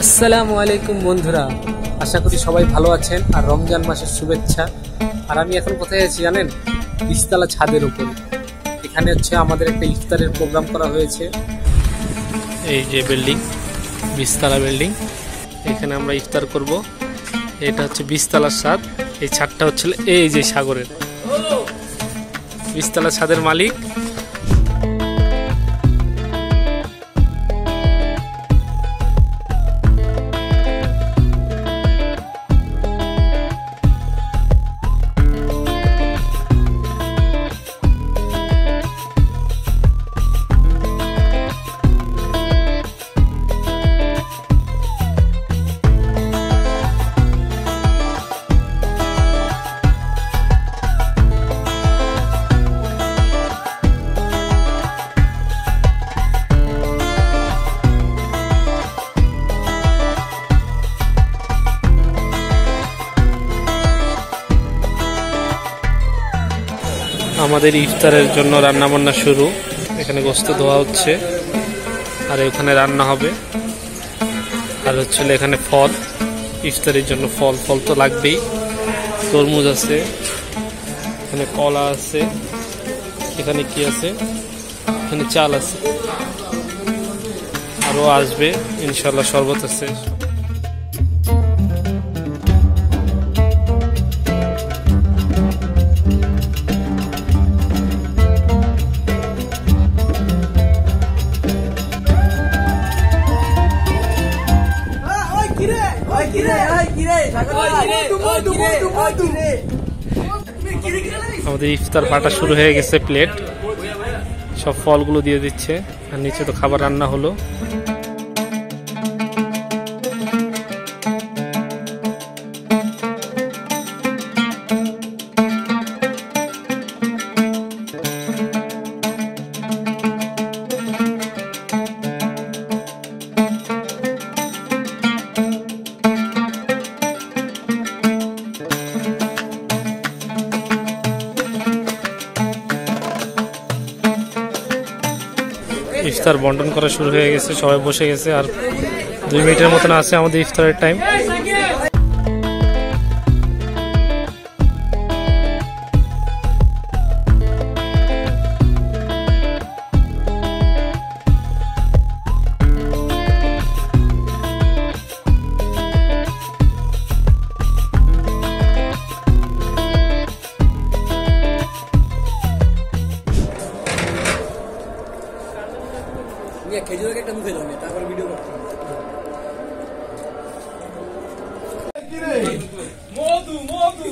আসসালামু আলাইকুম বন্ধুরা, আশা করি সবাই ভালো আছেন আর রমজান মাসের শুভেচ্ছা। আর আমি এখন কোথায় আছি জানেন? বিশতলা ছাদের উপর। এখানে হচ্ছে আমাদের একটা ইফতারের প্রোগ্রাম করা হয়েছে। এই যে বিল্ডিং, বিশতলা বিল্ডিং, এখানে আমরা ইফতার করব। এটা হচ্ছে বিশতলার ছাদ। এই ছাদটা হচ্ছে এই যে সাগরের। বিশতলা ছাদের মালিক। আমাদের ইফতারের জন্য রান্না বান্না শুরু। এখানে গোশত ধোয়া হচ্ছে আর এখানে রান্না হবে। আর হচ্ছে এখানে ফল, ইফতারের জন্য ফল তো লাগবেই। তরমুজ আছে, এখানে কলা আছে, এখানে কি আছে, এখানে চাল আছে, আরো আসবে ইনশাল্লাহ। শরবত আছে। আমাদের ইফতার পাটা শুরু হয়ে গেছে। প্লেট সব ফলগুলো দিয়ে দিচ্ছে আর নিচে তো খাবার রান্না হলো। ইফতার বন্টন করা শুরু হয়ে গেছে, সবাই বসে গেছে। আর 2 মিনিটের মতন আছে আমাদের ইফতারের টাইম। খেজুরের একটা মুখে ধরবে, তারপর ভিডিও করতে মধু মধু।